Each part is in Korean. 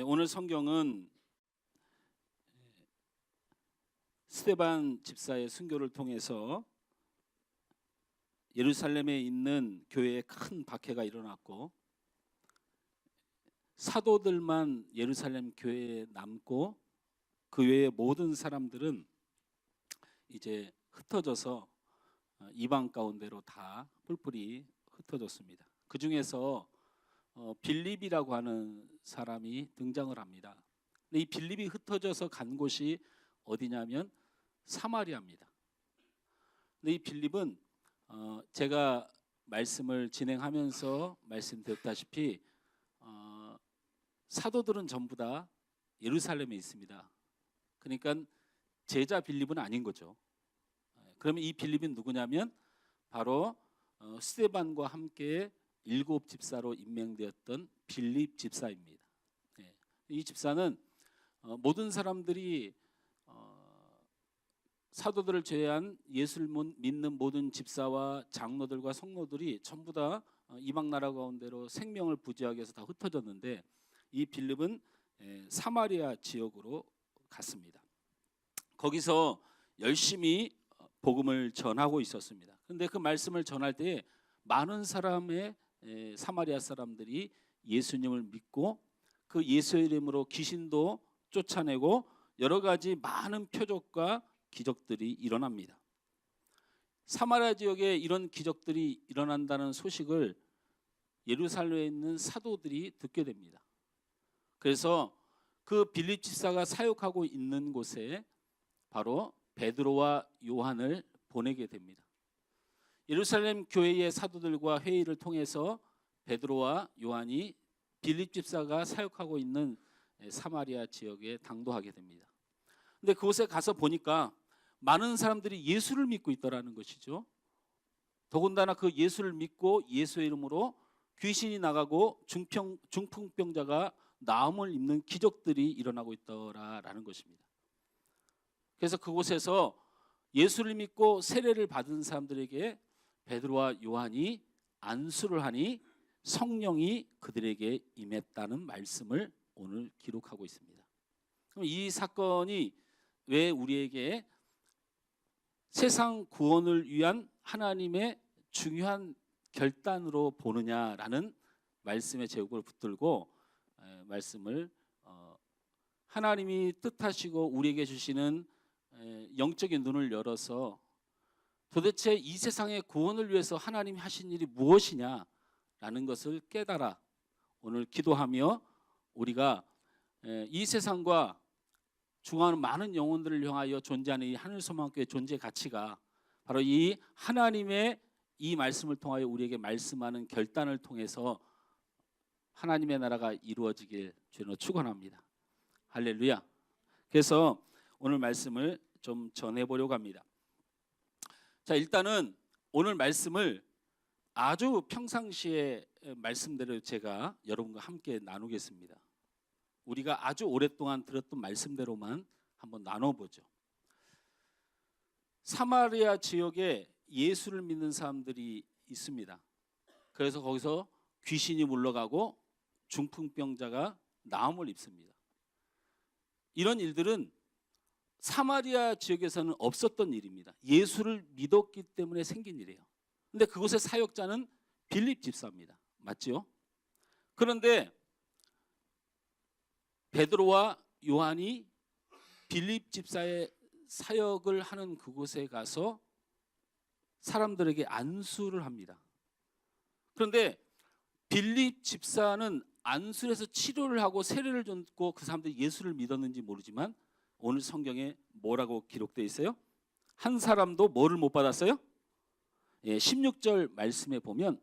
오늘 성경은 스데반 집사의 순교를 통해서 예루살렘에 있는 교회에 큰 박해가 일어났고 사도들만 예루살렘 교회에 남고 그 외의 모든 사람들은 이제 흩어져서 이방 가운데로 다 뿔뿔이 흩어졌습니다. 그 중에서 빌립이라고 하는 사람이 등장을 합니다. 근데 이 빌립이 흩어져서 간 곳이 어디냐면 사마리아입니다. 근데 이 빌립은 제가 말씀을 진행하면서 말씀드렸다시피 사도들은 전부 다 예루살렘에 있습니다. 그러니까 제자 빌립은 아닌 거죠. 그러면 이 빌립은 누구냐면 바로 스데반과 함께 7 집사로 임명되었던 빌립 집사입니다. 이 집사는 모든 사람들이 사도들을 제외한 예수를 믿는 모든 집사와 장로들과 성로들이 전부 다 이방 나라 가운데로 생명을 부지하기 위해서 다 흩어졌는데 이 빌립은 사마리아 지역으로 갔습니다. 거기서 열심히 복음을 전하고 있었습니다. 그런데 그 말씀을 전할 때 많은 사람의 사마리아 사람들이 예수님을 믿고 그 예수의 이름으로 귀신도 쫓아내고 여러 가지 많은 표적과 기적들이 일어납니다. 사마리아 지역에 이런 기적들이 일어난다는 소식을 예루살렘에 있는 사도들이 듣게 됩니다. 그래서 그 빌립 집사가 사역하고 있는 곳에 바로 베드로와 요한을 보내게 됩니다. 예루살렘 교회의 사도들과 회의를 통해서 베드로와 요한이 빌립 집사가 사역하고 있는 사마리아 지역에 당도하게 됩니다. 근데 그곳에 가서 보니까 많은 사람들이 예수를 믿고 있더라는 것이죠. 더군다나 그 예수를 믿고 예수의 이름으로 귀신이 나가고 중풍병자가 나음을 입는 기적들이 일어나고 있더라라는 것입니다. 그래서 그곳에서 예수를 믿고 세례를 받은 사람들에게 베드로와 요한이 안수를 하니 성령이 그들에게 임했다는 말씀을 오늘 기록하고 있습니다. 그럼 이 사건이 왜 우리에게 세상 구원을 위한 하나님의 중요한 결단으로 보느냐라는 말씀의 제목을 붙들고 말씀을 하나님이 뜻하시고 우리에게 주시는 영적인 눈을 열어서 도대체 이 세상의 구원을 위해서 하나님이 하신 일이 무엇이냐라는 것을 깨달아 오늘 기도하며 우리가 이 세상과 중요한 많은 영혼들을 향하여 존재하는 이 하늘소망교회 존재 가치가 바로 이 하나님의 이 말씀을 통하여 우리에게 말씀하는 결단을 통해서 하나님의 나라가 이루어지길 주로 축원합니다. 할렐루야. 그래서 오늘 말씀을 좀 전해보려고 합니다. 자, 일단은 오늘 말씀을 아주 평상시의 말씀대로 제가 여러분과 함께 나누겠습니다. 우리가 아주 오랫동안 들었던 말씀대로만 한번 나눠보죠. 사마리아 지역에 예수를 믿는 사람들이 있습니다. 그래서 거기서 귀신이 물러가고 중풍병자가 나음을 입습니다. 이런 일들은 사마리아 지역에서는 없었던 일입니다. 예수를 믿었기 때문에 생긴 일이에요. 그런데 그곳의 사역자는 빌립 집사입니다. 맞죠? 그런데 베드로와 요한이 빌립 집사의 사역을 하는 그곳에 가서 사람들에게 안수를 합니다. 그런데 빌립 집사는 안수를 해서 치료를 하고 세례를 줬고 그 사람들이 예수를 믿었는지 모르지만 오늘 성경에 뭐라고 기록되어 있어요? 한 사람도 뭐를 못 받았어요? 16절 말씀에 보면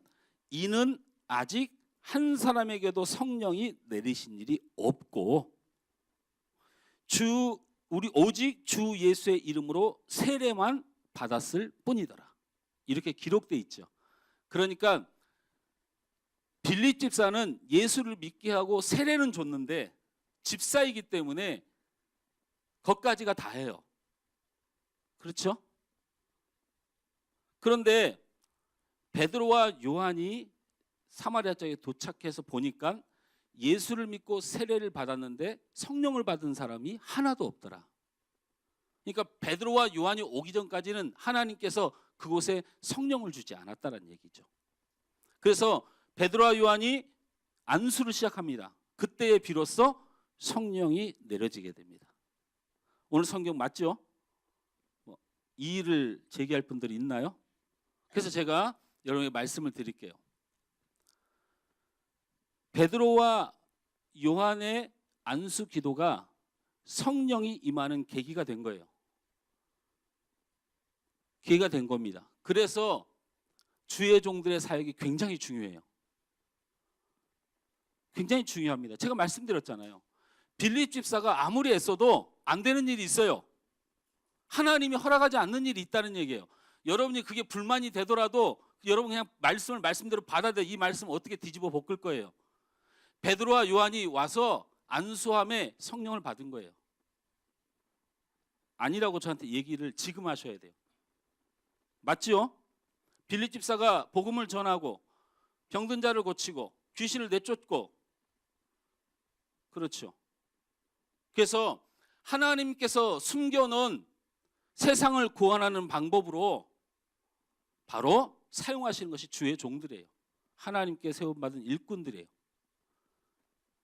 이는 아직 한 사람에게도 성령이 내리신 일이 없고 우리 오직 주 예수의 이름으로 세례만 받았을 뿐이더라. 이렇게 기록되어 있죠. 그러니까 빌립 집사는 예수를 믿게 하고 세례는 줬는데 집사이기 때문에 거기까지가 다예요. 그렇죠? 그런데 베드로와 요한이 사마리아 쪽에 도착해서 보니까 예수를 믿고 세례를 받았는데 성령을 받은 사람이 하나도 없더라. 그러니까 베드로와 요한이 오기 전까지는 하나님께서 그곳에 성령을 주지 않았다는 얘기죠. 그래서 베드로와 요한이 안수를 시작합니다. 그때에 비로소 성령이 내려지게 됩니다. 오늘 성경 맞죠? 이의를 제기할 분들이 있나요? 그래서 제가 여러분에게 말씀을 드릴게요. 베드로와 요한의 안수 기도가 성령이 임하는 계기가 된 거예요. 계기가 된 겁니다. 그래서 주의 종들의 사역이 굉장히 중요해요. 굉장히 중요합니다. 제가 말씀드렸잖아요. 빌립 집사가 아무리 애써도 안 되는 일이 있어요. 하나님이 허락하지 않는 일이 있다는 얘기예요. 여러분이 그게 불만이 되더라도 여러분 그냥 말씀을 말씀대로 받아들여. 이 말씀 어떻게 뒤집어 볶을 거예요. 베드로와 요한이 와서 안수함에 성령을 받은 거예요. 아니라고 저한테 얘기를 지금 하셔야 돼요. 맞지요? 빌립 집사가 복음을 전하고 병든 자를 고치고 귀신을 내쫓고, 그렇죠. 그래서 하나님께서 숨겨놓은 세상을 구원하는 방법으로 바로 사용하시는 것이 주의 종들이에요. 하나님께 세움받은 일꾼들이에요.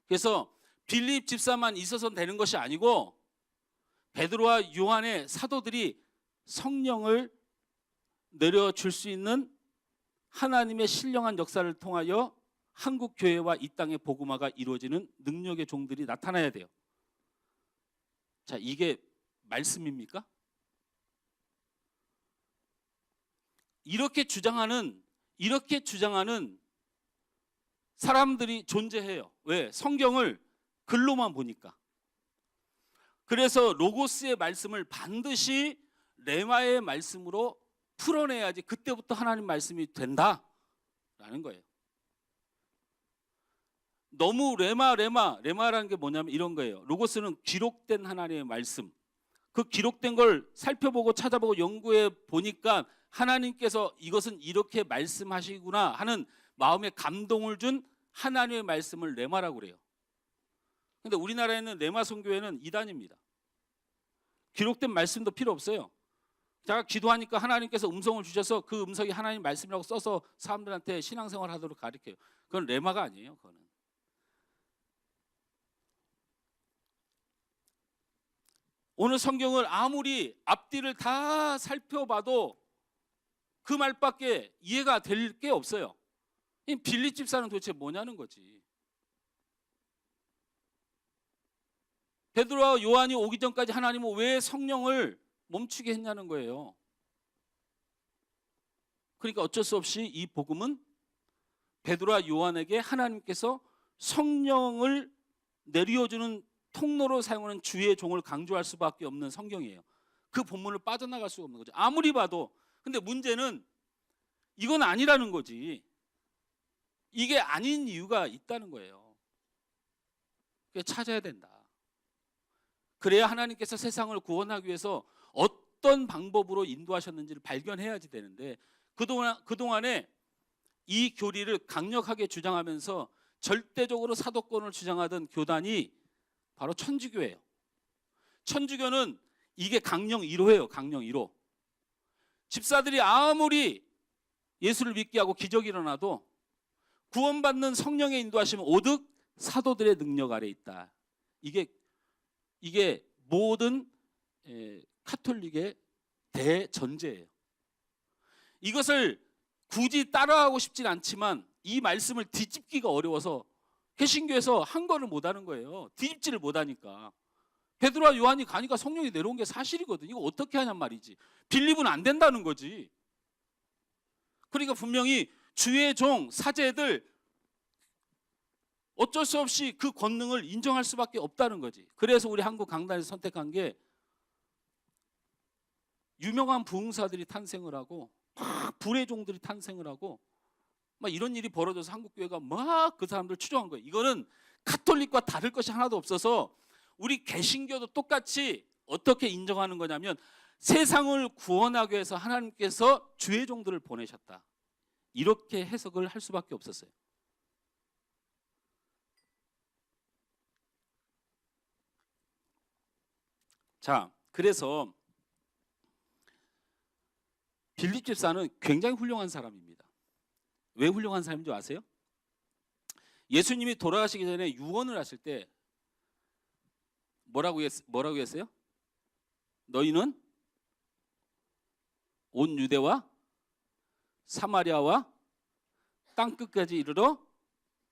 그래서 빌립 집사만 있어서 되는 것이 아니고 베드로와 요한의 사도들이 성령을 내려줄 수 있는 하나님의 신령한 역사를 통하여 한국 교회와 이 땅의 복음화가 이루어지는 능력의 종들이 나타나야 돼요. 자, 이게 말씀입니까? 이렇게 주장하는 사람들이 존재해요. 왜? 성경을 글로만 보니까. 그래서 로고스의 말씀을 반드시 레마의 말씀으로 풀어내야지 그때부터 하나님 말씀이 된다라는 거예요. 너무 레마라는 게 뭐냐면 이런 거예요. 로고스는 기록된 하나님의 말씀. 그 기록된 걸 살펴보고 찾아보고 연구해 보니까 하나님께서 이것은 이렇게 말씀하시구나 하는 마음에 감동을 준 하나님의 말씀을 레마라고 그래요. 근데 우리나라에는 레마 선교회는 이단입니다. 기록된 말씀도 필요 없어요. 제가 기도하니까 하나님께서 음성을 주셔서 그 음성이 하나님 말씀이라고 써서 사람들한테 신앙생활 하도록 가르쳐요. 그건 레마가 아니에요. 그거는. 오늘 성경을 아무리 앞뒤를 다 살펴봐도 그 말밖에 이해가 될 게 없어요. 이 빌립 집사는 도대체 뭐냐는 거지. 베드로와 요한이 오기 전까지 하나님은 왜 성령을 멈추게 했냐는 거예요. 그러니까 어쩔 수 없이 이 복음은 베드로와 요한에게 하나님께서 성령을 내려주는 통로로 사용하는 주의 종을 강조할 수밖에 없는 성경이에요. 그 본문을 빠져나갈 수가 없는 거죠. 아무리 봐도. 근데 문제는 이건 아니라는 거지. 이게 아닌 이유가 있다는 거예요. 그래서 찾아야 된다. 그래야 하나님께서 세상을 구원하기 위해서 어떤 방법으로 인도하셨는지를 발견해야지 되는데 그동안에 이 교리를 강력하게 주장하면서 절대적으로 사도권을 주장하던 교단이 바로 천주교예요. 천주교는 이게 강령 1호예요. 강령 1호. 집사들이 아무리 예수를 믿게 하고 기적이 일어나도 구원받는 성령의 인도하심은 오직 사도들의 능력 아래 있다. 이게 모든 카톨릭의 대전제예요. 이것을 굳이 따라하고 싶진 않지만 이 말씀을 뒤집기가 어려워서 개신교에서 한 거를 못하는 거예요. 뒤집지를 못하니까. 베드로와 요한이 가니까 성령이 내려온 게 사실이거든. 이거 어떻게 하냔 말이지. 빌립은 안 된다는 거지. 그러니까 분명히 주의 종, 사제들 어쩔 수 없이 그 권능을 인정할 수밖에 없다는 거지. 그래서 우리 한국 강단에서 선택한 게 유명한 부흥사들이 탄생을 하고 막 불의 종들이 탄생을 하고 막 이런 일이 벌어져서 한국 교회가 막 그 사람들 추종한 거예요. 이거는 카톨릭과 다를 것이 하나도 없어서 우리 개신교도 똑같이 어떻게 인정하는 거냐면 세상을 구원하기 위해서 하나님께서 주의 종들을 보내셨다. 이렇게 해석을 할 수밖에 없었어요. 자, 그래서 빌립 집사는 굉장히 훌륭한 사람입니다. 왜 훌륭한 사람인 줄 아세요? 예수님이 돌아가시기 전에 유언을 하실 때 뭐라고 했어요? 너희는 온 유대와 사마리아와 땅 끝까지 이르러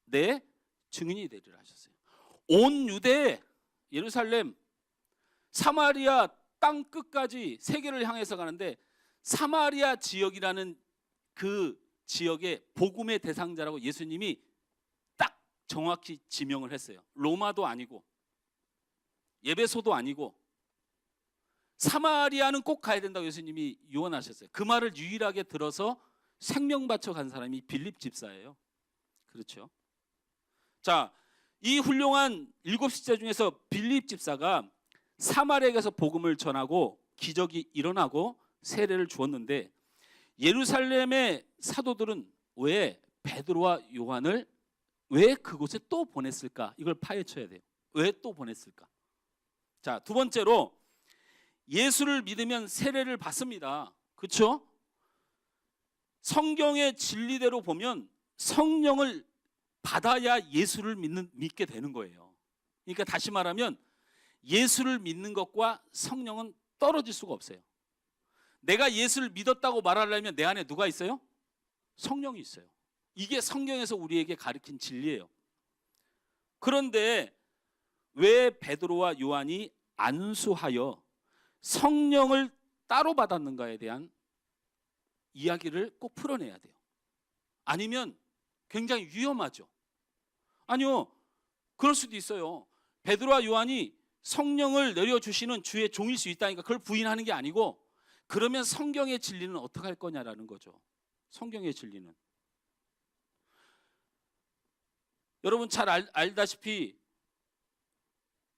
내 증인이 되리라 하셨어요. 온 유대, 예루살렘, 사마리아 땅 끝까지 세계를 향해서 가는데 사마리아 지역이라는 그 지역의 복음의 대상자라고 예수님이 딱 정확히 지명을 했어요. 로마도 아니고 예배소도 아니고 사마리아는 꼭 가야 된다고 예수님이 유언하셨어요. 그 말을 유일하게 들어서 생명 바쳐 간 사람이 빌립 집사예요. 그렇죠? 자, 이 훌륭한 7집사 중에서 빌립 집사가 사마리아에 가서 복음을 전하고 기적이 일어나고 세례를 주었는데 예루살렘의 사도들은 왜 베드로와 요한을 왜 그곳에 또 보냈을까? 이걸 파헤쳐야 돼요. 왜 또 보냈을까? 자, 두 번째로 예수를 믿으면 세례를 받습니다. 그렇죠? 성경의 진리대로 보면 성령을 받아야 예수를 믿게 되는 거예요. 그러니까 다시 말하면 예수를 믿는 것과 성령은 떨어질 수가 없어요. 내가 예수를 믿었다고 말하려면 내 안에 누가 있어요? 성령이 있어요. 이게 성경에서 우리에게 가르친 진리예요. 그런데 왜 베드로와 요한이 안수하여 성령을 따로 받았는가에 대한 이야기를 꼭 풀어내야 돼요. 아니면 굉장히 위험하죠. 아니요, 그럴 수도 있어요. 베드로와 요한이 성령을 내려주시는 주의 종일 수 있다니까 그걸 부인하는 게 아니고 그러면 성경의 진리는 어떻게 할 거냐라는 거죠. 성경의 진리는 여러분 잘 알다시피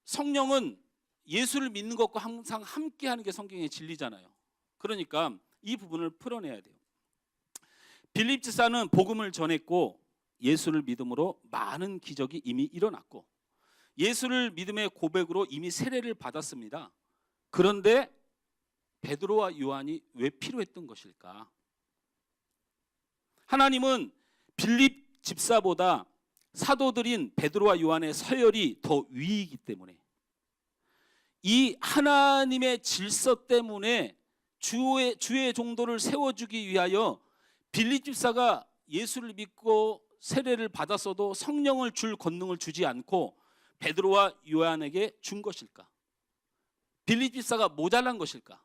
성령은 예수를 믿는 것과 항상 함께하는 게 성경의 진리잖아요. 그러니까 이 부분을 풀어내야 돼요. 빌립 집사는 복음을 전했고 예수를 믿음으로 많은 기적이 이미 일어났고 예수를 믿음의 고백으로 이미 세례를 받았습니다. 그런데 베드로와 요한이 왜 필요했던 것일까? 하나님은 빌립 집사보다 사도들인 베드로와 요한의 서열이 더 위이기 때문에 이 하나님의 질서 때문에 주의 종도를 세워주기 위하여 빌립 집사가 예수를 믿고 세례를 받았어도 성령을 줄 권능을 주지 않고 베드로와 요한에게 준 것일까? 빌립 집사가 모자란 것일까?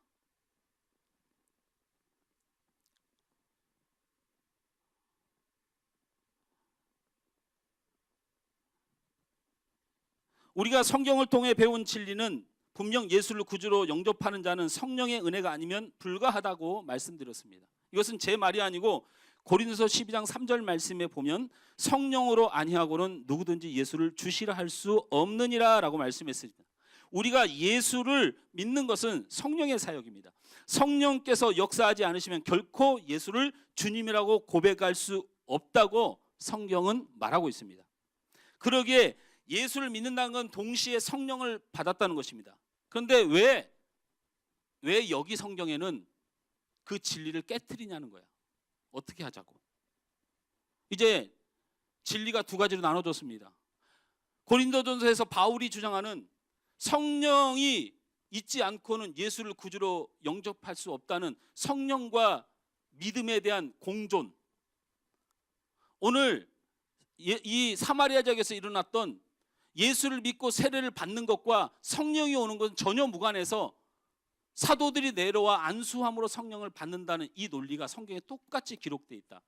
우리가 성경을 통해 배운 진리는 분명 예수를 구주로 영접하는 자는 성령의 은혜가 아니면 불가하다고 말씀드렸습니다. 이것은 제 말이 아니고 고린도서 12장 3절 말씀에 보면 성령으로 아니하고는 누구든지 예수를 주시라 할 수 없느니라 라고 말씀했습니다. 우리가 예수를 믿는 것은 성령의 사역입니다. 성령께서 역사하지 않으시면 결코 예수를 주님이라고 고백할 수 없다고 성경은 말하고 있습니다. 그러기에 예수를 믿는다는 건 동시에 성령을 받았다는 것입니다. 그런데 왜 여기 성경에는 그 진리를 깨트리냐는 거야. 어떻게 하자고. 이제 진리가 두 가지로 나눠졌습니다. 고린도전서에서 바울이 주장하는 성령이 있지 않고는 예수를 구주로 영접할 수 없다는 성령과 믿음에 대한 공존. 오늘 이 사마리아 지역에서 일어났던 예수를 믿고 세례를 받는 것과 성령이 오는 것은 전혀 무관해서 사도들이 내려와 안수함으로 성령을 받는다는 이 논리가 성경에 똑같이 기록되어 있다.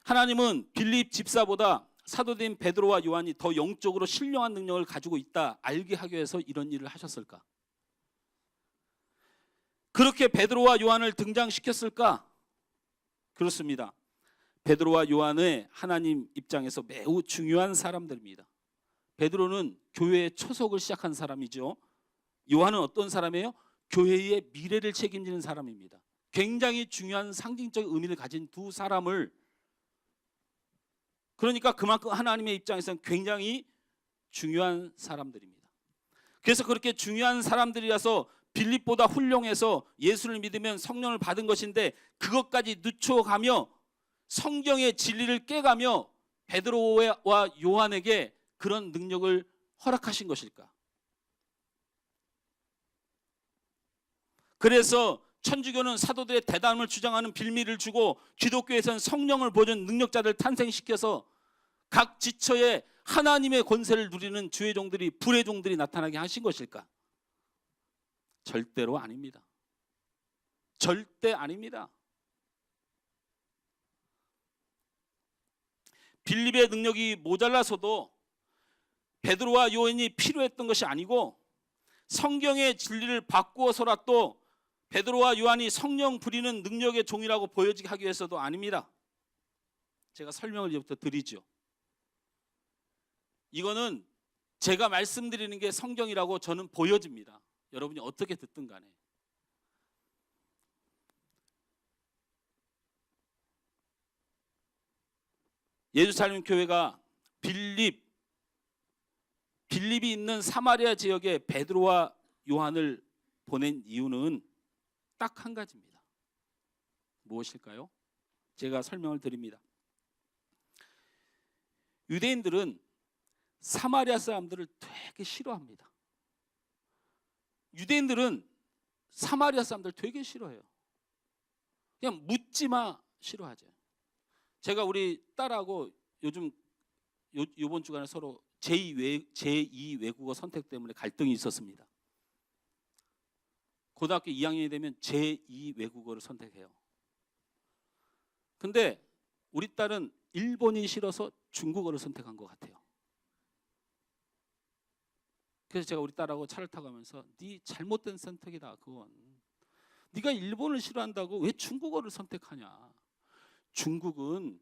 하나님은 빌립 집사보다 사도된 베드로와 요한이 더 영적으로 신령한 능력을 가지고 있다 알게 하기 위해서 이런 일을 하셨을까? 그렇게 베드로와 요한을 등장시켰을까? 그렇습니다. 베드로와 요한은 하나님 입장에서 매우 중요한 사람들입니다. 베드로는 교회의 초석을 시작한 사람이죠. 요한은 어떤 사람이에요? 교회의 미래를 책임지는 사람입니다. 굉장히 중요한 상징적 의미를 가진 두 사람을 그러니까 그만큼 하나님의 입장에서는 굉장히 중요한 사람들입니다. 그래서 그렇게 중요한 사람들이라서 빌립보다 훌륭해서 예수를 믿으면 성령을 받은 것인데 그것까지 늦춰가며 성경의 진리를 깨가며 베드로와 요한에게 그런 능력을 허락하신 것일까? 그래서 천주교는 사도들의 대담을 주장하는 빌미를 주고 기독교에서는 성령을 보여준 능력자들 탄생시켜서 각 지처에 하나님의 권세를 누리는 주의 종들이 불의 종들이 나타나게 하신 것일까? 절대로 아닙니다. 절대 아닙니다. 빌립의 능력이 모자라서도 베드로와 요한이 필요했던 것이 아니고 성경의 진리를 바꾸어서라도 베드로와 요한이 성령 부리는 능력의 종이라고 보여지게 하기 위해서도 아닙니다. 제가 설명을 이제부터 드리죠. 이거는 제가 말씀드리는 게 성경이라고 저는 보여집니다. 여러분이 어떻게 듣든 간에. 예루살렘 교회가 빌립이 있는 사마리아 지역에 베드로와 요한을 보낸 이유는 딱 한 가지입니다. 무엇일까요? 제가 설명을 드립니다. 유대인들은 사마리아 사람들을 되게 싫어합니다. 유대인들은 사마리아 사람들 되게 싫어해요. 그냥 묻지마 싫어하죠. 제가 우리 딸하고 요번 주간에 서로 제2 외국어 선택 때문에 갈등이 있었습니다. 고등학교 2학년이 되면 제2 외국어를 선택해요. 근데 우리 딸은 일본이 싫어서 중국어를 선택한 것 같아요. 그래서 제가 우리 딸하고 차를 타고 가면서 네 잘못된 선택이다. 그건 네가 일본을 싫어한다고 왜 중국어를 선택하냐. 중국은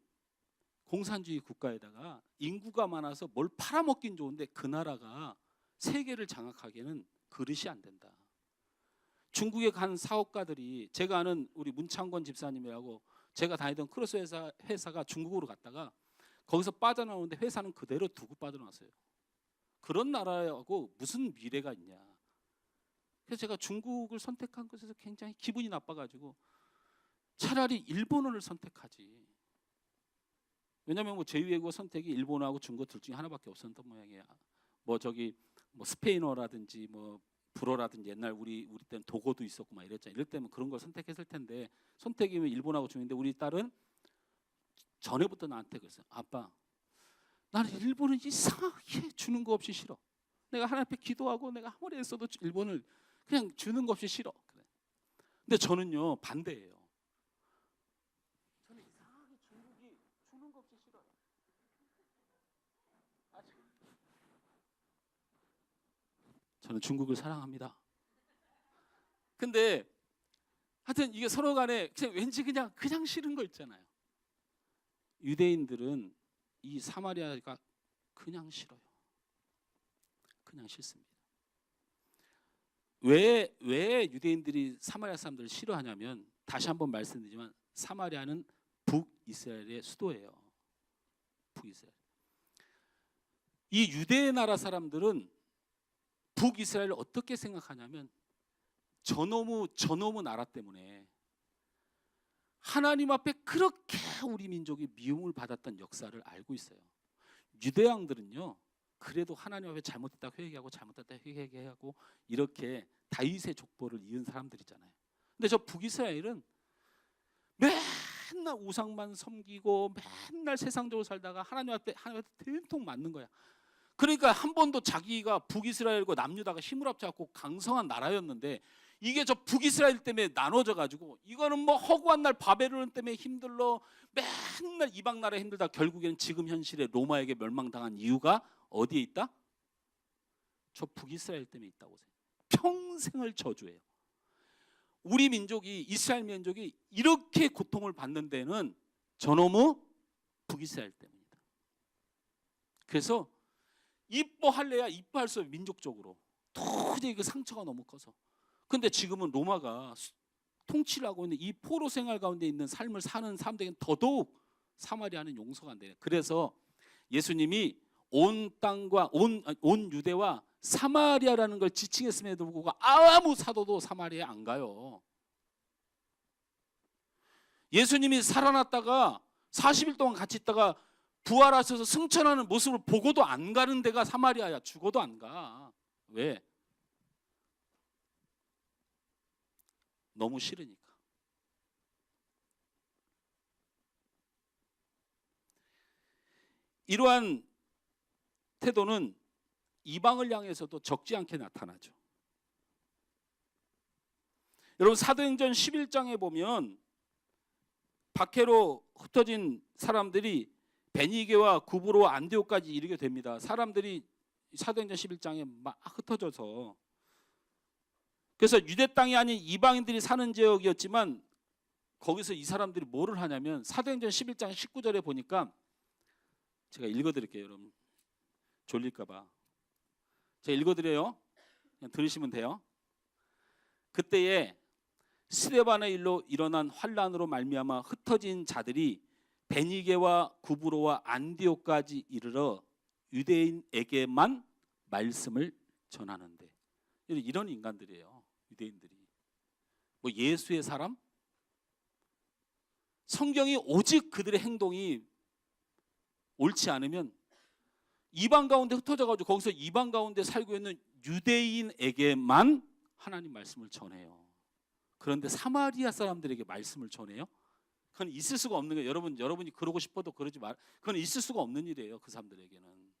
공산주의 국가에다가 인구가 많아서 뭘 팔아먹긴 좋은데 그 나라가 세계를 장악하기에는 그릇이 안 된다. 중국에 간 사업가들이 제가 아는 우리 문창권 집사님이라고 제가 다니던 크로스 회사가 중국으로 갔다가 거기서 빠져나오는데 회사는 그대로 두고 빠져나왔어요. 그런 나라하고 무슨 미래가 있냐. 그래서 제가 중국을 선택한 것에서 굉장히 기분이 나빠가지고 차라리 일본어를 선택하지. 왜냐하면 뭐 제2외국어 선택이 일본어하고 중국어 둘 중에 하나밖에 없었던 모양이야. 뭐 스페인어라든지 뭐 불어라든지 옛날 우리 때는 독어도 있었고 막 이랬잖아요. 이럴 때면 그런 걸 선택했을 텐데 선택이면 일본하고 중국인데 우리 딸은 전에부터 나한테 그랬어요. 아빠, 나는 일본은 이상하게 주는 거 없이 싫어. 내가 하나님 앞에 기도하고 내가 아무리 했어도 일본을 그냥 주는 거 없이 싫어. 그래. 근데 저는요 반대예요. 저는 이상하게 중국이 주는 거 없이 싫어요. 저는 중국을 사랑합니다. 근데 하여튼 이게 서로 간에 그냥 왠지 그냥 싫은 거 있잖아요. 유대인들은 이 사마리아가 그냥 싫어요. 그냥 싫습니다. 왜 유대인들이 사마리아 사람들을 싫어하냐면 다시 한번 말씀드리지만 사마리아는 북이스라엘의 수도예요. 북이스라엘. 이 유대 나라 사람들은 북이스라엘을 어떻게 생각하냐면 저놈의 나라 때문에 하나님 앞에 그렇게 우리 민족이 미움을 받았던 역사를 알고 있어요. 유대왕들은요 그래도 하나님 앞에 잘못했다 회개하고 잘못했다 회개하고 이렇게 다윗의 족보를 이은 사람들이잖아요. 근데 저 북이스라엘은 맨날 우상만 섬기고 맨날 세상적으로 살다가 하나님한테 된통 맞는 거야. 그러니까 한 번도 자기가 북이스라엘과 남유다가 힘을 합쳐갖고 강성한 나라였는데 이게 저 북이스라엘 때문에 나눠져 가지고 이거는 뭐 허구한 날 바벨론 때문에 힘들러 맨날 이방 나라에 힘들다 결국에는 지금 현실에 로마에게 멸망당한 이유가 어디에 있다? 저 북이스라엘 때문에 있다고 생각해요. 평생을 저주해요. 우리 민족이 이스라엘 민족이 이렇게 고통을 받는 데는 저놈의 북이스라엘 때문이다. 그래서 이뻐할래야 이뻐할 수 없어요. 민족적으로 도저히 그 상처가 너무 커서. 근데 지금은 로마가 통치를 하고 있는 이 포로 생활 가운데 있는 삶을 사는 사람들에게는 더더욱 사마리아는 용서가 안 돼요. 그래서 예수님이 온 땅과 온 유대와 사마리아라는 걸 지칭했음에도 불구하고 아무 사도도 사마리아에 안 가요. 예수님이 살아났다가 40일 동안 같이 있다가 부활하셔서 승천하는 모습을 보고도 안 가는 데가 사마리아야. 죽어도 안 가. 왜? 너무 싫으니까. 이러한 태도는 이방을 향해서도 적지 않게 나타나죠. 여러분 사도행전 11장에 보면 박해로 흩어진 사람들이 베니게와 구브로와 안디옥까지 이르게 됩니다. 사람들이 사도행전 11장에 막 흩어져서, 그래서 유대 땅이 아닌 이방인들이 사는 지역이었지만 거기서 이 사람들이 뭐를 하냐면 사도행전 11장 19절에 보니까, 제가 읽어드릴게요. 여러분 졸릴까 봐 제가 읽어드려요. 그냥 들으시면 돼요. 그때에 스데반의 일로 일어난 환란으로 말미암아 흩어진 자들이 베니게와 구브로와 안디옥까지 이르러 유대인에게만 말씀을 전하는데, 이런 인간들이에요. 유대인들이 뭐 예수의 사람? 성경이 오직 그들의 행동이 옳지 않으면 이방 가운데 흩어져 가지고 거기서 이방 가운데 살고 있는 유대인에게만 하나님 말씀을 전해요. 그런데 사마리아 사람들에게 말씀을 전해요? 그건 있을 수가 없는 거예요. 여러분이 그러고 싶어도 그러지 말. 그건 있을 수가 없는 일이에요. 그 사람들에게는.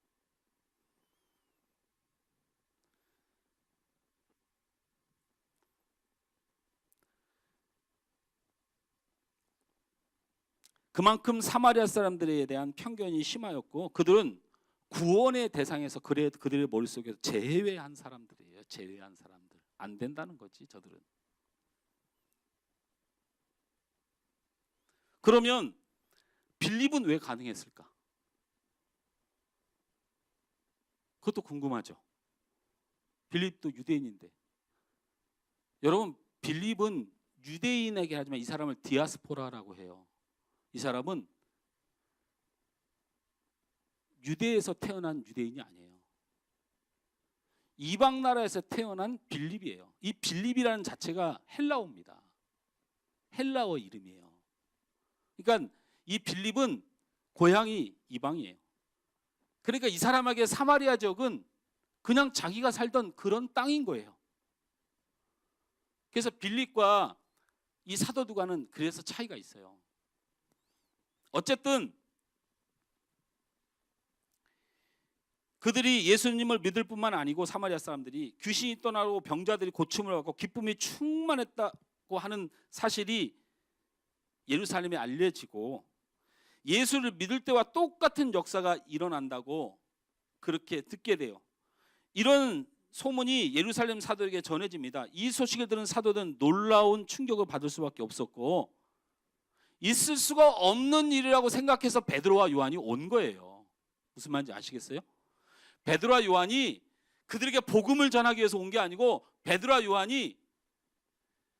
그만큼 사마리아 사람들에 대한 편견이 심하였고 그들은 구원의 대상에서 그들의 머릿속에서 제외한 사람들이에요. 제외한 사람들. 안 된다는 거지 저들은. 그러면 빌립은 왜 가능했을까? 그것도 궁금하죠. 빌립도 유대인인데. 여러분 빌립은 유대인에게 하지만 이 사람을 디아스포라라고 해요. 이 사람은 유대에서 태어난 유대인이 아니에요. 이방 나라에서 태어난 빌립이에요. 이 빌립이라는 자체가 헬라어입니다. 헬라어 이름이에요. 그러니까 이 빌립은 고향이 이방이에요. 그러니까 이 사람에게 사마리아 지역은 그냥 자기가 살던 그런 땅인 거예요. 그래서 빌립과 이 사도두가는 그래서 차이가 있어요. 어쨌든 그들이 예수님을 믿을 뿐만 아니고 사마리아 사람들이 귀신이 떠나고 병자들이 고침을 받고 기쁨이 충만했다고 하는 사실이 예루살렘에 알려지고 예수를 믿을 때와 똑같은 역사가 일어난다고 그렇게 듣게 돼요. 이런 소문이 예루살렘 사도에게 전해집니다. 이 소식을 들은 사도들은 놀라운 충격을 받을 수밖에 없었고 있을 수가 없는 일이라고 생각해서 베드로와 요한이 온 거예요. 무슨 말인지 아시겠어요? 베드로와 요한이 그들에게 복음을 전하기 위해서 온 게 아니고 베드로와 요한이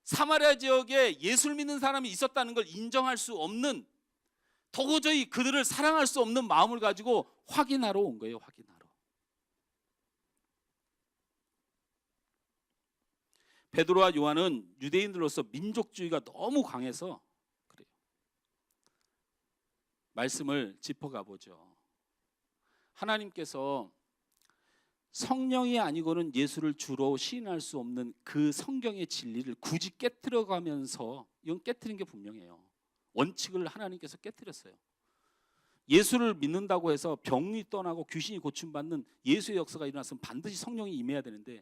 사마리아 지역에 예수를 믿는 사람이 있었다는 걸 인정할 수 없는, 도저히 그들을 사랑할 수 없는 마음을 가지고 확인하러 온 거예요. 확인하러. 베드로와 요한은 유대인들로서 민족주의가 너무 강해서 그래요. 말씀을 짚어가 보죠. 하나님께서 성령이 아니고는 예수를 주로 시인할 수 없는 그 성경의 진리를 굳이 깨트려가면서, 이건 깨트린 게 분명해요. 원칙을 하나님께서 깨트렸어요. 예수를 믿는다고 해서 병이 떠나고 귀신이 고침받는 예수의 역사가 일어났으면 반드시 성령이 임해야 되는데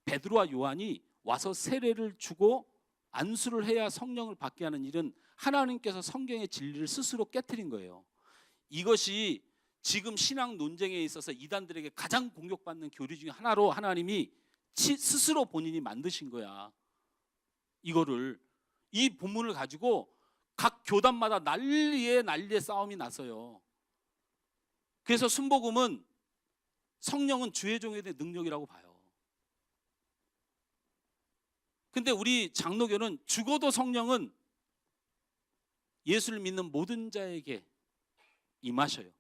베드로와 요한이 와서 세례를 주고 안수를 해야 성령을 받게 하는 일은 하나님께서 성경의 진리를 스스로 깨트린 거예요. 이것이 지금 신앙 논쟁에 있어서 이단들에게 가장 공격받는 교리 중에 하나로 하나님이 스스로 본인이 만드신 거야. 이거를, 이 본문을 가지고 각 교단마다 난리에 싸움이 났어요. 그래서 순복음은 성령은 주의 종에 대한 능력이라고 봐요. 근데 우리 장로교는 죽어도 성령은 예수를 믿는 모든 자에게 임하셔요.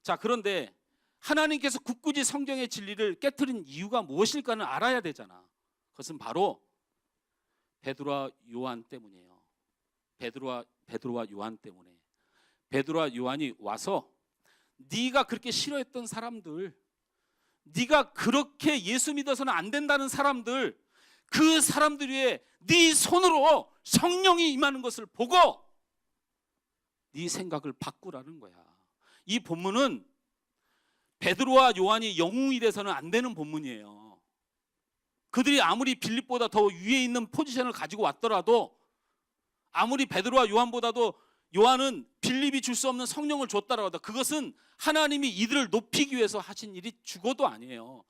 자, 그런데 하나님께서 굳굳이 성경의 진리를 깨트린 이유가 무엇일까는 알아야 되잖아. 그것은 바로 베드로와 요한 때문이에요. 베드로와 요한 때문에. 베드로와 요한이 와서 네가 그렇게 싫어했던 사람들, 네가 그렇게 예수 믿어서는 안 된다는 사람들, 그 사람들 위에 네 손으로 성령이 임하는 것을 보고 네 생각을 바꾸라는 거야. 이 본문은 베드로와 요한이 영웅이 돼서는 안 되는 본문이에요. 그들이 아무리 빌립보다 더 위에 있는 포지션을 가지고 왔더라도, 아무리 베드로와 요한보다도 요한은 빌립이 줄 수 없는 성령을 줬다라고 하다, 그것은 하나님이 이들을 높이기 위해서 하신 일이 죽어도 아니에요.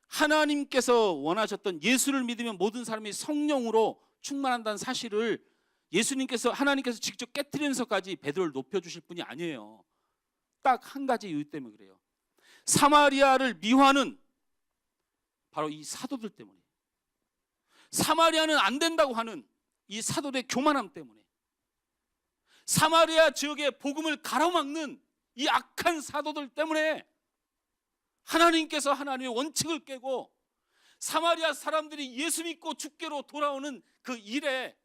하나님께서 원하셨던 예수를 믿으면 모든 사람이 성령으로 충만한다는 사실을 하나님께서 직접 깨트리면서까지 베드로를 높여주실 분이 아니에요. 딱 한 가지 이유 때문에 그래요. 사마리아를 미워하는 바로 이 사도들 때문에, 사마리아는 안 된다고 하는 이 사도들의 교만함 때문에, 사마리아 지역의 복음을 가로막는 이 악한 사도들 때문에 하나님께서 하나님의 원칙을 깨고 사마리아 사람들이 예수 믿고 주께로 돌아오는 그 일에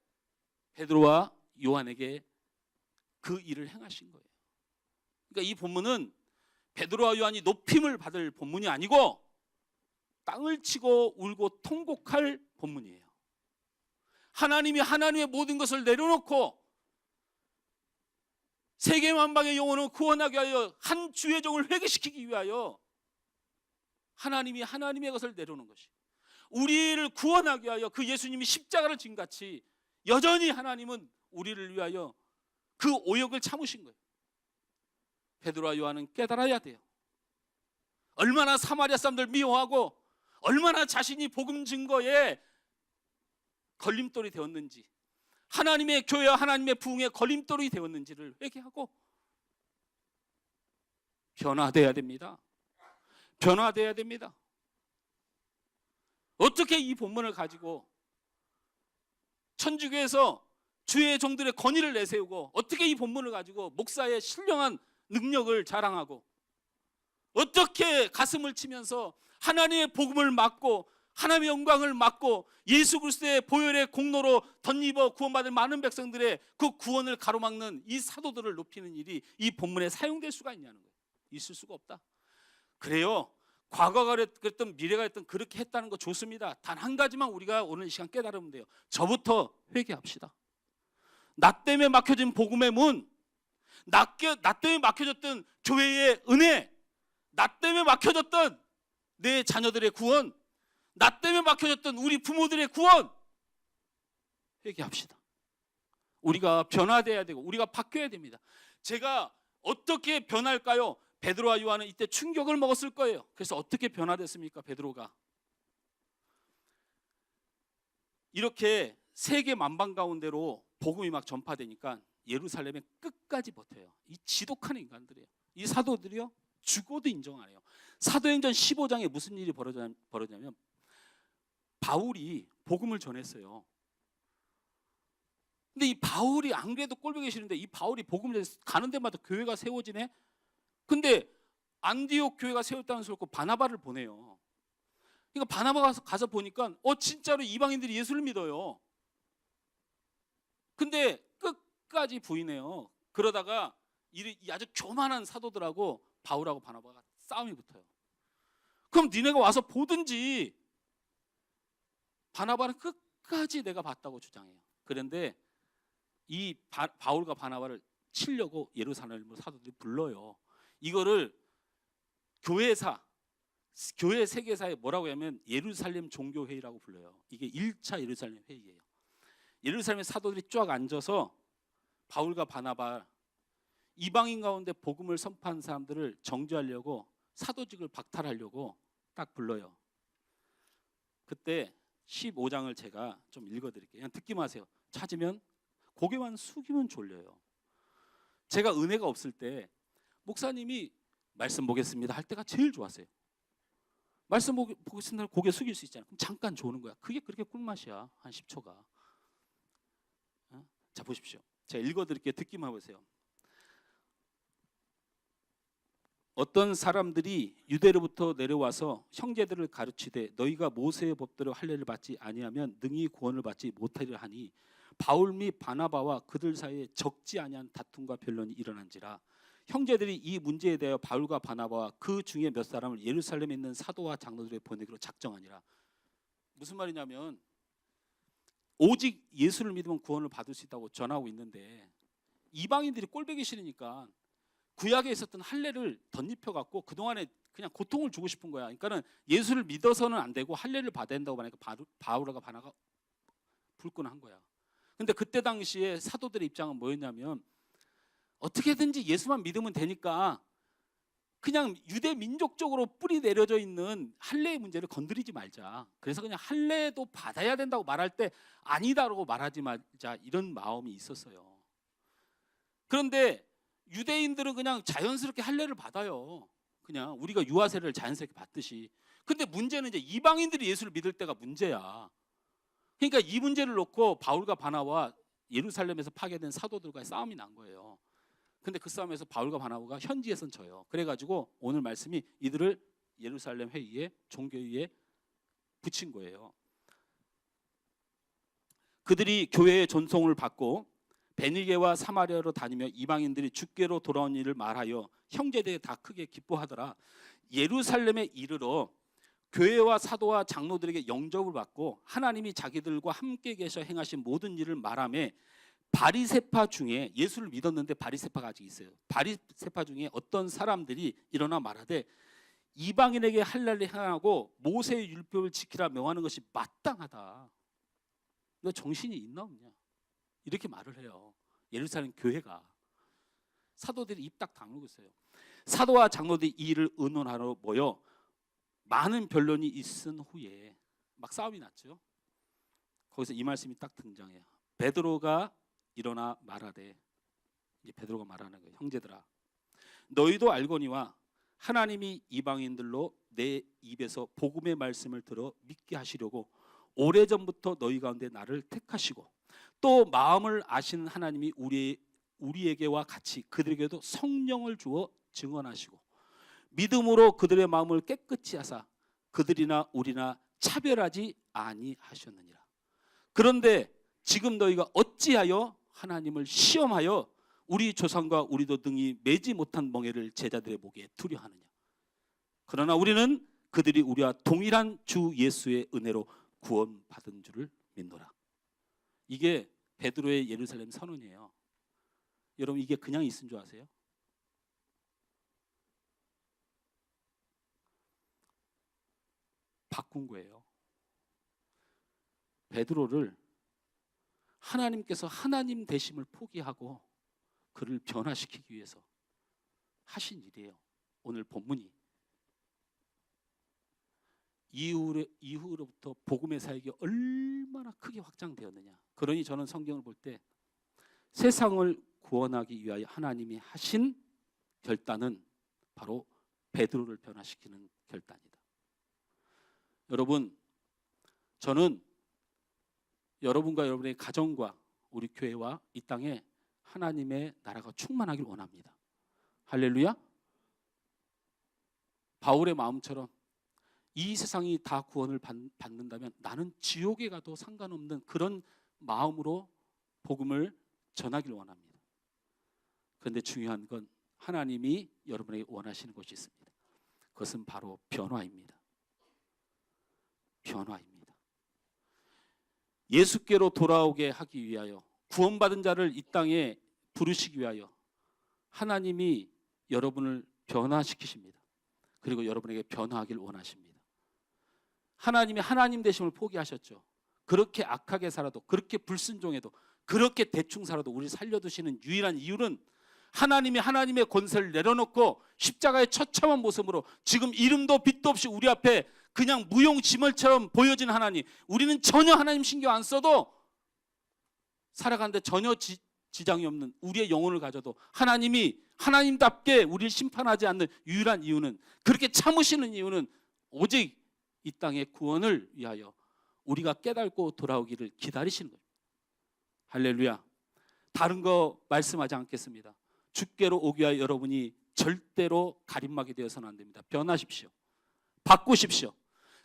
베드로와 요한에게 그 일을 행하신 거예요. 그러니까 이 본문은 베드로와 요한이 높임을 받을 본문이 아니고 땅을 치고 울고 통곡할 본문이에요. 하나님이 하나님의 모든 것을 내려놓고 세계 만방의 영혼을 구원하기 위하여 한 주의 종을 회개시키기 위하여 하나님이 하나님의 것을 내려놓은 것이, 우리를 구원하기 위하여 그 예수님이 십자가를 진 같이 여전히 하나님은 우리를 위하여 그 오역을 참으신 거예요. 베드로와 요한은 깨달아야 돼요. 얼마나 사마리아 사람들 미워하고 얼마나 자신이 복음 증거에 걸림돌이 되었는지, 하나님의 교회와 하나님의 부흥의 걸림돌이 되었는지를 회개하고 변화돼야 됩니다. 변화돼야 됩니다. 어떻게 이 본문을 가지고 천주교에서 주의 종들의 권위를 내세우고, 어떻게 이 본문을 가지고 목사의 신령한 능력을 자랑하고, 어떻게 가슴을 치면서 하나님의 복음을 맡고 하나님의 영광을 맡고 예수 그리스도의 보혈의 공로로 덧입어 구원받을 많은 백성들의 그 구원을 가로막는 이 사도들을 높이는 일이 이 본문에 사용될 수가 있냐는 거예요. 있을 수가 없다. 그래요, 과거가 그랬든 미래가 됐든 그렇게 했다는 거 좋습니다. 단 한 가지만 우리가 오늘 이 시간 깨달으면 돼요. 저부터 회개합시다. 나 때문에 막혀진 복음의 문, 나 때문에 막혀졌던 교회의 은혜, 나 때문에 막혀졌던 내 자녀들의 구원, 나 때문에 막혀졌던 우리 부모들의 구원, 회개합시다. 우리가 변화돼야 되고 우리가 바뀌어야 됩니다. 제가 어떻게 변할까요? 베드로와 요한은 이때 충격을 먹었을 거예요. 그래서 어떻게 변화됐습니까? 베드로가 이렇게 세계 만방 가운데로 복음이 막 전파되니까 예루살렘에 끝까지 버텨요. 이 지독한 인간들이에요. 이 사도들이요, 죽어도 인정 안 해요. 사도행전 15장에 무슨 일이 벌어졌냐면 바울이 복음을 전했어요. 근데 이 바울이 안 그래도 꼴보기 싫은데 이 바울이 복음을 가는 데마다 교회가 세워지네. 근데 안디옥 교회가 세웠다는 소리 듣고 바나바를 보내요. 그러니까 바나바가 가서 보니까 진짜로 이방인들이 예수를 믿어요. 근데 끝까지 부인해요. 그러다가 이 아주 교만한 사도들하고 바울하고 바나바가 싸움이 붙어요. 그럼 니네가 와서 보든지. 바나바는 끝까지 내가 봤다고 주장해요. 그런데 이 바울과 바나바를 치려고 예루살렘으로 사도들이 불러요. 이거를 교회 세계사에 뭐라고 하면 예루살렘 종교회의라고 불러요. 이게 1차 예루살렘 회의예요. 예루살렘 사도들이 쫙 앉아서 바울과 바나바, 이방인 가운데 복음을 선포한 사람들을 정죄하려고, 사도직을 박탈하려고 딱 불러요. 그때 15장을 제가 좀 읽어드릴게요. 그냥 듣기만 하세요. 찾으면, 고개만 숙이면 졸려요. 제가 은혜가 없을 때 목사님이 말씀 보겠습니다 할 때가 제일 좋았어요. 말씀 보겠습니다 고개 숙일 수 있잖아요. 그럼 잠깐 조는 거야. 그게 그렇게 꿀맛이야. 한 10초가. 자, 보십시오. 제가 읽어드릴게요. 듣기만 해보세요. 어떤 사람들이 유대로부터 내려와서 형제들을 가르치되 너희가 모세의 법대로 할례를 받지 아니하면 능히 구원을 받지 못하리라 하니 바울 및 바나바와 그들 사이에 적지 아니한 다툼과 변론이 일어난지라. 형제들이 이 문제에 대하여 바울과 바나바와 그 중에 몇 사람을 예루살렘에 있는 사도와 장로들에 보내기로 작정하니라. 무슨 말이냐면 오직 예수를 믿으면 구원을 받을 수 있다고 전하고 있는데 이방인들이 꼴보기 싫으니까 구약에 있었던 할례를 덧입혀 갖고 그동안에 그냥 고통을 주고 싶은 거야. 그러니까는 예수를 믿어서는 안 되고 할례를 받아야 된다고 하니까 바울과 바나가 불끈한 거야. 근데 그때 당시에 사도들의 입장은 뭐였냐면 어떻게든지 예수만 믿으면 되니까 그냥 유대 민족적으로 뿌리 내려져 있는 할례의 문제를 건드리지 말자. 그래서 그냥 할례도 받아야 된다고 말할 때 아니다라고 말하지 말자, 이런 마음이 있었어요. 그런데 유대인들은 그냥 자연스럽게 할례를 받아요. 그냥 우리가 유아세례를 자연스럽게 받듯이. 근데 문제는 이제 이방인들이 예수를 믿을 때가 문제야. 그러니까 이 문제를 놓고 바울과 바나바와 예루살렘에서 파괴된 사도들과의 싸움이 난 거예요. 근데 그 싸움에서 바울과 바나바가 현지에선 져요. 그래가지고 오늘 말씀이 이들을 예루살렘 회의에, 종교회의에 붙인 거예요. 그들이 교회의 존송을 받고 베니게와 사마리아로 다니며 이방인들이 주께로 돌아온 일을 말하여 형제들이 다 크게 기뻐하더라. 예루살렘에 이르러 교회와 사도와 장로들에게 영접을 받고 하나님이 자기들과 함께 계셔 행하신 모든 일을 말하며 바리새파 중에, 예수를 믿었는데 바리새파가 아직 있어요. 바리새파 중에 어떤 사람들이 일어나 말하되 이방인에게 할례를 행하고 모세의 율법을 지키라 명하는 것이 마땅하다. 너 정신이 있나 없냐? 이렇게 말을 해요. 예루살렘 교회가. 사도들이 입 딱 다물고 있어요. 사도와 장로들이 이 일을 의논하러 모여 많은 변론이 있은 후에 막 싸움이 났죠. 거기서 이 말씀이 딱 등장해요. 베드로가 일어나 말하되, 이제 베드로가 말하는 거예요. 형제들아, 너희도 알거니와 하나님이 이방인들로 내 입에서 복음의 말씀을 들어 믿게 하시려고 오래전부터 너희 가운데 나를 택하시고 또 마음을 아시는 하나님이 우리에게와 같이 그들에게도 성령을 주어 증언하시고 믿음으로 그들의 마음을 깨끗이 하사 그들이나 우리나 차별하지 아니하셨느니라. 그런데 지금 너희가 어찌하여 하나님을 시험하여 우리 조상과 우리도 능히 매지 못한 멍에를 제자들의 목에 두려 하느냐. 그러나 우리는 그들이 우리와 동일한 주 예수의 은혜로 구원받은 줄을 믿노라. 이게 베드로의 예루살렘 선언이에요. 여러분, 이게 그냥 있은 줄 아세요? 바꾼 거예요. 베드로를 하나님께서 하나님 되심을 포기하고 그를 변화시키기 위해서 하신 일이에요. 오늘 본문이. 이후로부터 복음의 사역이 얼마나 크게 확장되었느냐. 그러니 저는 성경을 볼 때 세상을 구원하기 위하여 하나님이 하신 결단은 바로 베드로를 변화시키는 결단이다. 여러분, 저는 여러분과 여러분의 가정과 우리 교회와 이 땅에 하나님의 나라가 충만하길 원합니다. 할렐루야. 바울의 마음처럼 이 세상이 다 구원을 받는다면 나는 지옥에 가도 상관없는 그런 마음으로 복음을 전하길 원합니다. 그런데 중요한 건 하나님이 여러분에게 원하시는 것이 있습니다. 그것은 바로 변화입니다. 변화입니다. 예수께로 돌아오게 하기 위하여, 구원받은 자를 이 땅에 부르시기 위하여 하나님이 여러분을 변화시키십니다. 그리고 여러분에게 변화하길 원하십니다. 하나님이 하나님 되심을 포기하셨죠. 그렇게 악하게 살아도, 그렇게 불순종해도, 그렇게 대충 살아도 우리 살려두시는 유일한 이유는 하나님이 하나님의 권세를 내려놓고 십자가의 처참한 모습으로 지금 이름도 빛도 없이 우리 앞에 그냥 무용지물처럼 보여진 하나님, 우리는 전혀 하나님 신경 안 써도 살아가는데 전혀 지장이 없는 우리의 영혼을 가져도 하나님이 하나님답게 우리를 심판하지 않는 유일한 이유는, 그렇게 참으시는 이유는 오직 이 땅의 구원을 위하여 우리가 깨닫고 돌아오기를 기다리시는 거예요. 할렐루야. 다른 거 말씀하지 않겠습니다. 주께로 오기 위하여 여러분이 절대로 가림막이 되어서는 안 됩니다. 변하십시오. 바꾸십시오.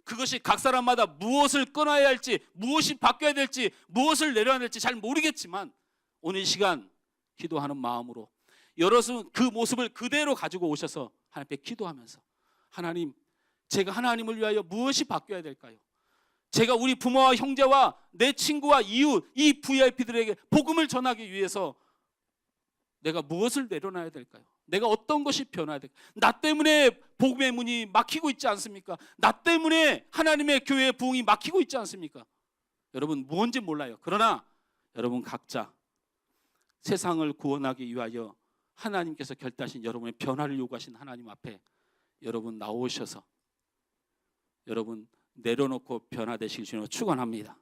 그것이 각 사람마다 무엇을 끊어야 할지, 무엇이 바뀌어야 될지, 무엇을 내려야 될지 잘 모르겠지만 오늘 이 시간 기도하는 마음으로 여러분 그 모습을 그대로 가지고 오셔서 하나님께 기도하면서, 하나님, 제가 하나님을 위하여 무엇이 바뀌어야 될까요? 제가 우리 부모와 형제와 내 친구와 이웃, 이 VIP들에게 복음을 전하기 위해서 내가 무엇을 내려놔야 될까요? 내가 어떤 것이 변화해야 될까요? 나 때문에 복음의 문이 막히고 있지 않습니까? 나 때문에 하나님의 교회의 부흥이 막히고 있지 않습니까? 여러분 뭔지 몰라요. 그러나 여러분 각자 세상을 구원하기 위하여 하나님께서 결단하신 여러분의 변화를 요구하신 하나님 앞에 여러분 나오셔서 여러분 내려놓고 변화되시길 주님으로 축원합니다.